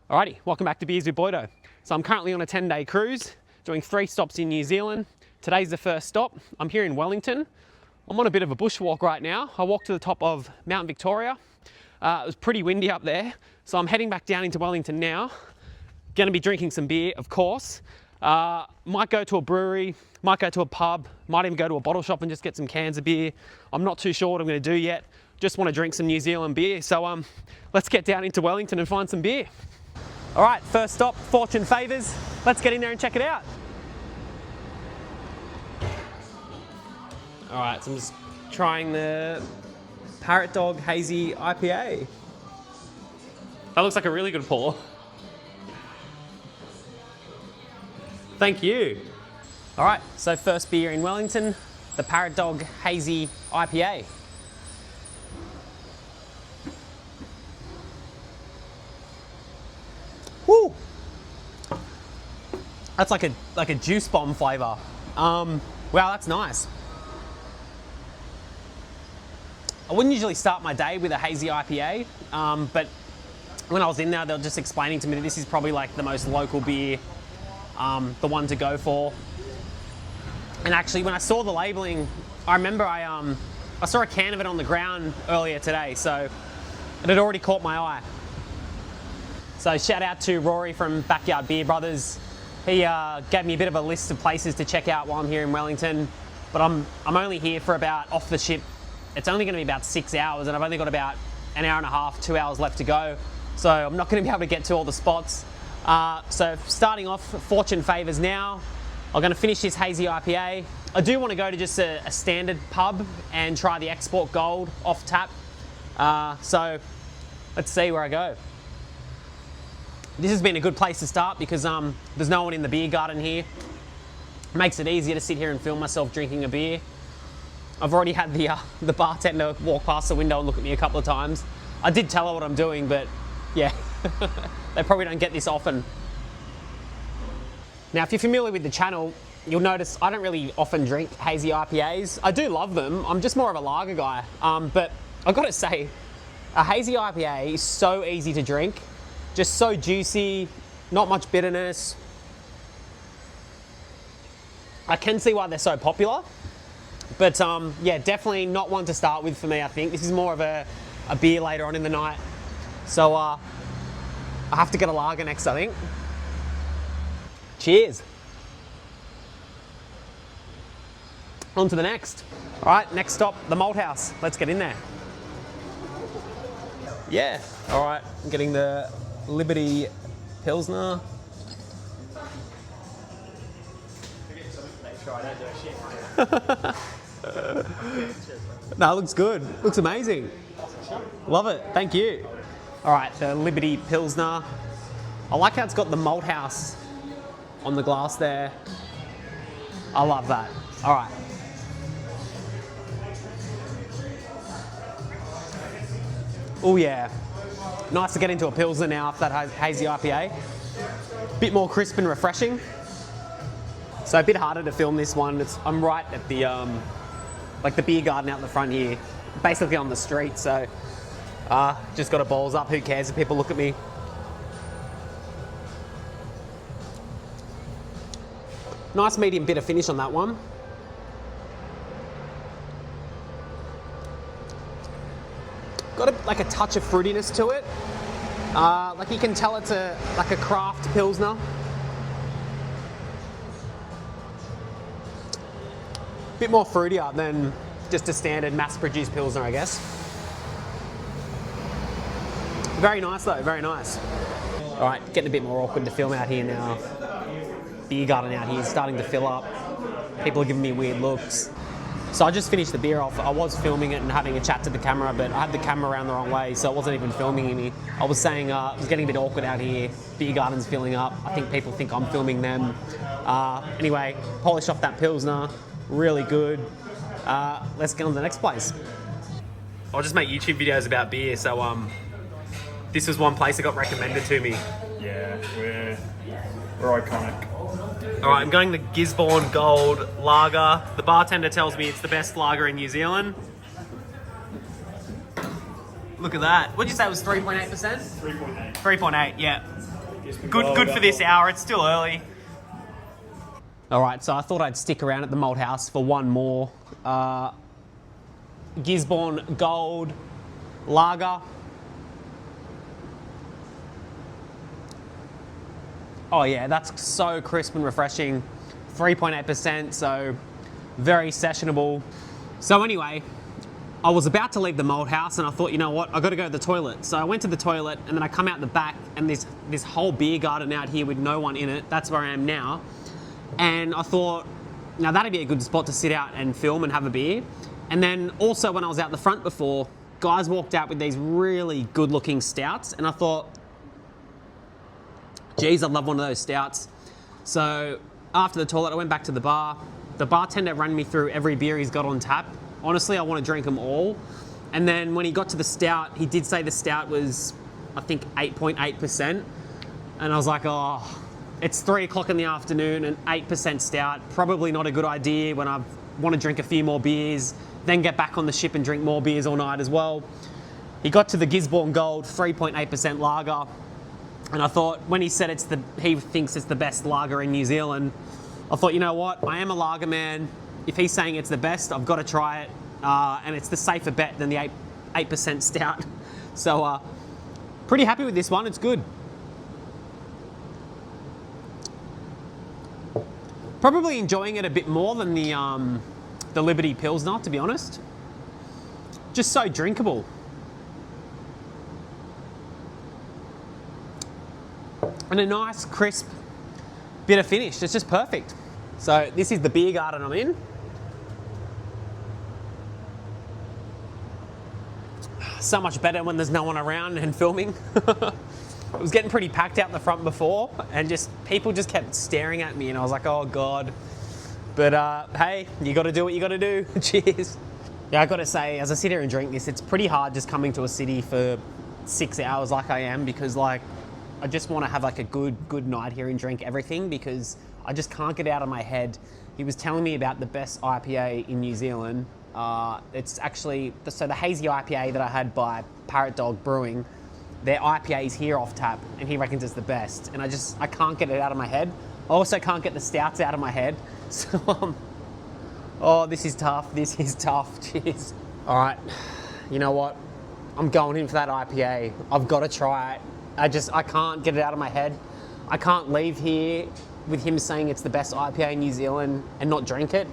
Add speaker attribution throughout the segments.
Speaker 1: Alrighty, welcome back to Beers with Boydo. So I'm currently on a 10-day cruise, doing 3 stops in New Zealand. Today's the first stop. I'm here in Wellington. I'm on a bit of a bushwalk right now. I walked to the top of Mount Victoria. It was pretty windy up there, so I'm heading back down into Wellington now. Gonna be drinking some beer, of course. Might go to a brewery, might go to a pub, might even go to a bottle shop and just get some cans of beer. I'm not too sure what I'm gonna do yet. Just wanna drink some New Zealand beer. So let's get down into Wellington and find some beer. All right, first stop, Fortune Favours. Let's get in there and check it out. All right, so I'm just trying the Parrot Dog Hazy IPA. That looks like a really good pour. Thank you. All right, so first beer in Wellington, the Parrot Dog Hazy IPA. Woo! That's like a juice bomb flavour. Wow, that's nice. I wouldn't usually start my day with a hazy IPA, but when I was in there, they were just explaining to me that this is probably like the most local beer, the one to go for. And actually, when I saw the labelling, I remember I saw a can of it on the ground earlier today, so it had already caught my eye. So shout out to Rory from Backyard Beer Brothers. He gave me a bit of a list of places to check out while I'm here in Wellington, but I'm only here for about, off the ship, it's only going to be about 6 hours, and I've only got about an hour and a half, 2 hours left to go. So I'm not going to be able to get to all the spots. So starting off, Fortune Favours now. I'm going to finish this hazy IPA. I do want to go to just a standard pub and try the Export Gold off tap. So let's see where I go. This has been a good place to start because there's no one in the beer garden here. Makes it easier to sit here and film myself drinking a beer. I've already had the bartender walk past the window and look at me a couple of times. I did tell her what I'm doing, but yeah, they probably don't get this often. Now, if you're familiar with the channel, you'll notice I don't really often drink hazy IPAs. I do love them. I'm just more of a lager guy. But I've got to say, a hazy IPA is so easy to drink. Just so juicy, not much bitterness. I can see why they're so popular, but yeah, definitely not one to start with for me, I think. This is more of a beer later on in the night. So I have to get a lager next, I think. Cheers. On to the next. All right, next stop, the Malt House. Let's get in there. Yeah, all right, I'm getting the Liberty Pilsner. No, it looks good. Looks amazing. Love it. Thank you. All right, the Liberty Pilsner. I like how it's got the Malt House on the glass there. I love that. All right. Oh yeah. Nice to get into a Pilsner now after that hazy IPA. Bit more crisp and refreshing. So a bit harder to film this one. I'm right at the like the beer garden out the front here, basically on the street. So just got a balls up. Who cares if people look at me? Nice medium bitter finish on that one. Got like a touch of fruitiness to it. Like you can tell it's like a craft Pilsner. Bit more fruitier than just a standard mass-produced Pilsner, I guess. Very nice though, very nice. All right, getting a bit more awkward to film out here now. Beer garden out here is starting to fill up. People are giving me weird looks. So I just finished the beer off. I was filming it and having a chat to the camera, but I had the camera around the wrong way, so it wasn't even filming me. I was saying it was getting a bit awkward out here. Beer garden's filling up. I think people think I'm filming them. Anyway, polished off that Pilsner. Really good. Let's get on to the next place. I just make YouTube videos about beer, so this was one place that got recommended to me.
Speaker 2: Yeah, we're iconic.
Speaker 1: All right, I'm going the Gisborne Gold Lager. The bartender tells me it's the best lager in New Zealand. Look at that. What did you say it was 3.8%?
Speaker 2: 3.8.
Speaker 1: 3.8, yeah. Good for this hour. It's still early. All right, so I thought I'd stick around at the Malt House for one more. Gisborne Gold Lager. Oh yeah, that's so crisp and refreshing. 3.8%, so very sessionable. So anyway, I was about to leave the Malt House and I thought, you know what, I got to go to the toilet. So I went to the toilet and then I come out the back and this whole beer garden out here with no one in it. That's where I am now. And I thought, now that'd be a good spot to sit out and film and have a beer. And then also when I was out the front before, guys walked out with these really good looking stouts and I thought, geez, I'd love one of those stouts. So after the toilet, I went back to the bar. The bartender ran me through every beer he's got on tap. Honestly, I want to drink them all. And then when he got to the stout, he did say the stout was, I think, 8.8%. And I was like, oh, it's 3 o'clock in the afternoon, and 8% stout, probably not a good idea when I want to drink a few more beers, then get back on the ship and drink more beers all night as well. He got to the Gisborne Gold, 3.8% lager. And I thought, when he said he thinks it's the best lager in New Zealand, I thought, you know what, I am a lager man. If he's saying it's the best, I've got to try it. And it's the safer bet than the 8% stout. So, pretty happy with this one, it's good. Probably enjoying it a bit more than the Liberty Pilsner, to be honest. Just so drinkable. And a nice, crisp bit of finish. It's just perfect. So this is the beer garden I'm in. So much better when there's no one around and filming. It was getting pretty packed out the front before and just people just kept staring at me and I was like, oh God. But hey, you got to do what you got to do. Cheers. Yeah, I got to say, as I sit here and drink this, it's pretty hard just coming to a city for 6 hours like I am because like, I just want to have like a good night here and drink everything because I just can't get out of my head. He was telling me about the best IPA in New Zealand. It's actually, so the hazy IPA that I had by Parrot Dog Brewing, their IPA is here off tap and he reckons it's the best. And I can't get it out of my head. I also can't get the stouts out of my head. So, oh, this is tough. This is tough. Cheers. All right, you know what? I'm going in for that IPA. I've got to try it. I can't get it out of my head. I can't leave here with him saying it's the best IPA in New Zealand and not drink it.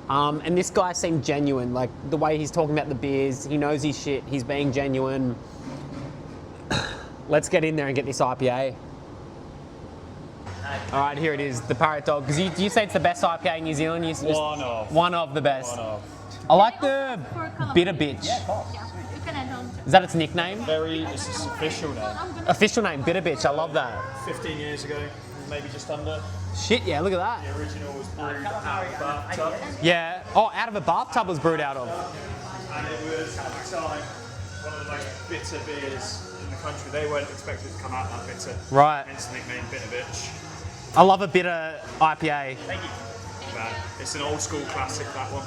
Speaker 1: And this guy seemed genuine, like the way he's talking about the beers, he knows his shit, he's being genuine. Let's get in there and get this IPA. All right, here it is, the Parrot Dog. Because you say it's the best IPA in New Zealand? One of the best. I like the Bitter Bitch.
Speaker 3: Yeah, of course. Yeah, you can add on.
Speaker 1: Is that its nickname?
Speaker 2: It's its official name.
Speaker 1: Official name, Bitter Bitch, I love that.
Speaker 2: 15 years ago, maybe just under.
Speaker 1: Shit, yeah, look at that.
Speaker 2: The original was brewed out of a bathtub.
Speaker 1: Yeah, oh, out of a bathtub was brewed out of.
Speaker 2: And it was at the time one of the most bitter beers in the country. They weren't expected to come out that bitter.
Speaker 1: Right.
Speaker 2: Hence the nickname Bitter Bitch.
Speaker 1: I love a bitter IPA.
Speaker 2: Thank you. It's an old school classic, that one.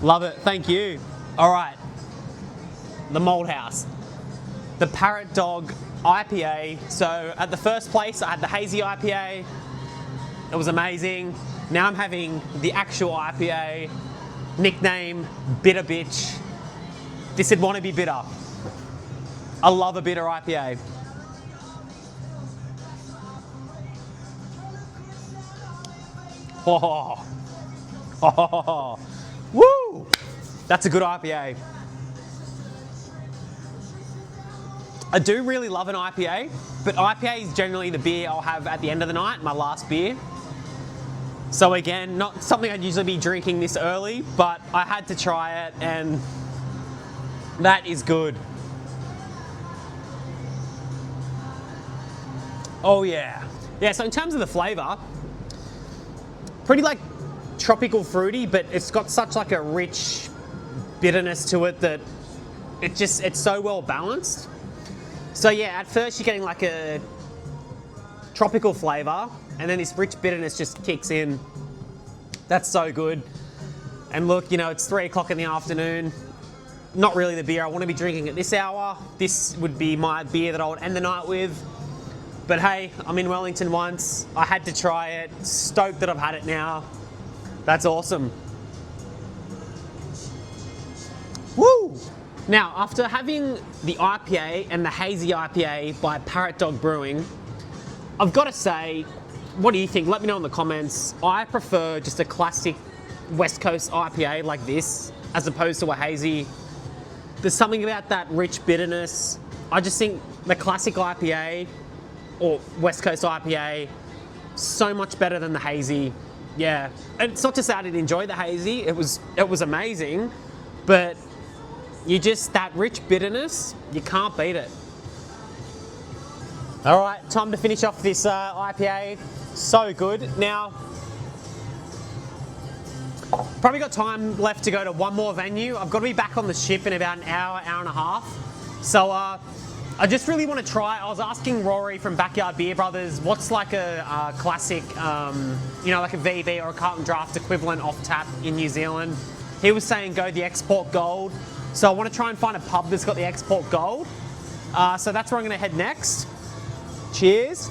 Speaker 1: Love it, thank you. All right, the Malt House. The Parrot Dog IPA. So at the first place, I had the hazy IPA. It was amazing. Now I'm having the actual IPA, nickname Bitter Bitch. This would want to be bitter. I love a bitter IPA. Oh, oh, woo! That's a good IPA. I do really love an IPA, but IPA is generally the beer I'll have at the end of the night, my last beer. So again, not something I'd usually be drinking this early, but I had to try it and that is good. Oh yeah. Yeah, so in terms of the flavour, pretty like tropical fruity, but it's got such like a rich bitterness to it that it's so well balanced. So yeah, at first you're getting like a tropical flavour and then this rich bitterness just kicks in. That's so good. And look, you know, it's 3 o'clock in the afternoon. Not really the beer I want to be drinking at this hour. This would be my beer that I would end the night with. But hey, I'm in Wellington once. I had to try it. Stoked that I've had it now. That's awesome. Woo! Now, after having the IPA and the hazy IPA by Parrot Dog Brewing, I've got to say, what do you think? Let me know in the comments. I prefer just a classic West Coast IPA like this, as opposed to a hazy. There's something about that rich bitterness. I just think the classic IPA or West Coast IPA, so much better than the hazy. Yeah, and it's not to say I didn't enjoy the hazy. It was amazing, but that rich bitterness, you can't beat it. All right, time to finish off this IPA. So good. Now, probably got time left to go to one more venue. I've got to be back on the ship in about an hour, hour and a half. So I just really want to try. I was asking Rory from Backyard Beer Brothers, what's like a classic, like a VB or a Carlton Draft equivalent off tap in New Zealand. He was saying go the Export Gold. So I want to try and find a pub that's got the Export Gold. So that's where I'm going to head next. Cheers.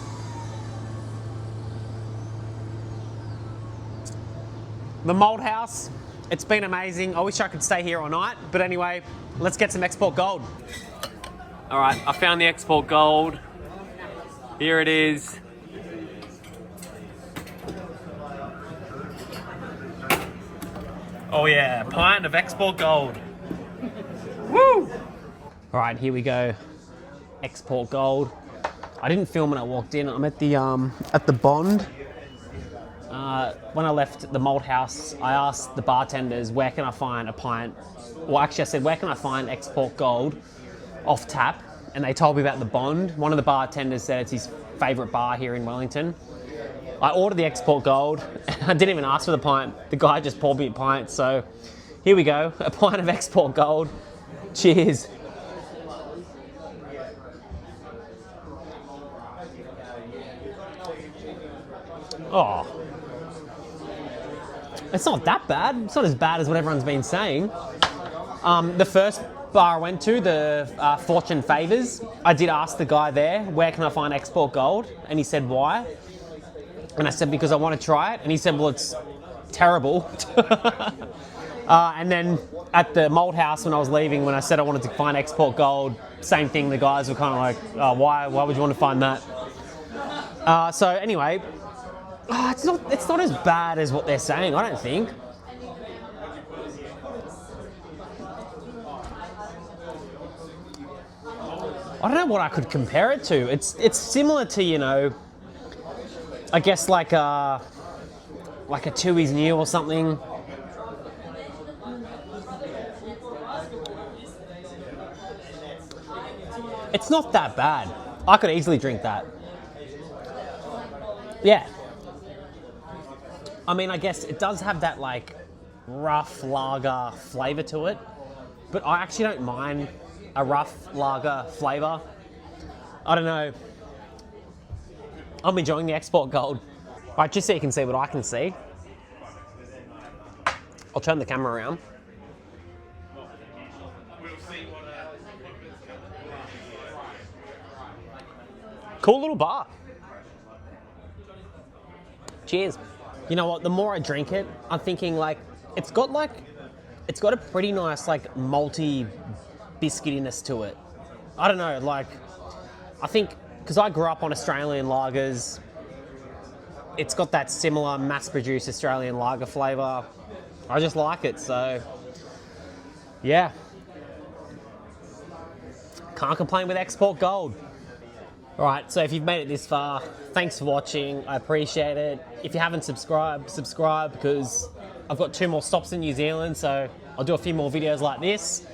Speaker 1: The Mould House, it's been amazing. I wish I could stay here all night, but anyway, let's get some Export Gold. All right, I found the Export Gold. Here it is. Oh yeah, pint of Export Gold. Woo! All right, here we go. Export Gold. I didn't film when I walked in. I'm at the Bond. When I left the Mould House, I asked the bartenders, where can I find a pint? Well, actually I said, where can I find Export Gold off tap? And they told me about the Bond. One of the bartenders said it's his favourite bar here in Wellington. I ordered the Export Gold. I didn't even ask for the pint. The guy just poured me a pint. So here we go, a pint of Export Gold. Cheers. Oh, it's not that bad. It's not as bad as what everyone's been saying. The first bar I went to, the Fortune Favours, I did ask the guy there, where can I find Export Gold? And he said, why? And I said, because I want to try it. And he said, well, it's terrible. And then at the Mould House, when I was leaving, when I said I wanted to find Export Gold, same thing. The guys were kind of like, oh, why would you want to find that? So anyway, it's not as bad as what they're saying, I don't think. I don't know what I could compare it to. It's similar to, I guess like a Tooheys New or something. It's not that bad. I could easily drink that. Yeah. I mean, I guess it does have that like rough lager flavour to it, but I actually don't mind a rough lager flavour. I don't know. I'm enjoying the Export Gold. All right, just so you can see what I can see. I'll turn the camera around. Cool little bar. Cheers. You know what, the more I drink it, I'm thinking like, it's got a pretty nice like malty biscuitiness to it. I don't know, like, I think, because I grew up on Australian lagers, it's got that similar mass-produced Australian lager flavour. I just like it, so, yeah. Can't complain with Export Gold. All right, so if you've made it this far, thanks for watching. I appreciate it. If you haven't subscribed, subscribe, because I've got 2 more stops in New Zealand, so I'll do a few more videos like this.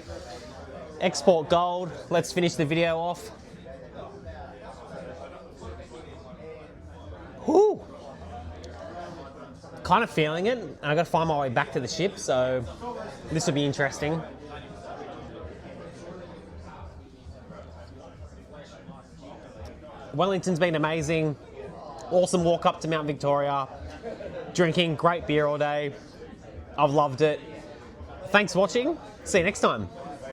Speaker 1: Export Gold. Let's finish the video off. Whew. Kind of feeling it. I got to find my way back to the ship, so this will be interesting. Wellington's been amazing. Awesome walk up to Mount Victoria. Drinking great beer all day. I've loved it. Thanks for watching. See you next time.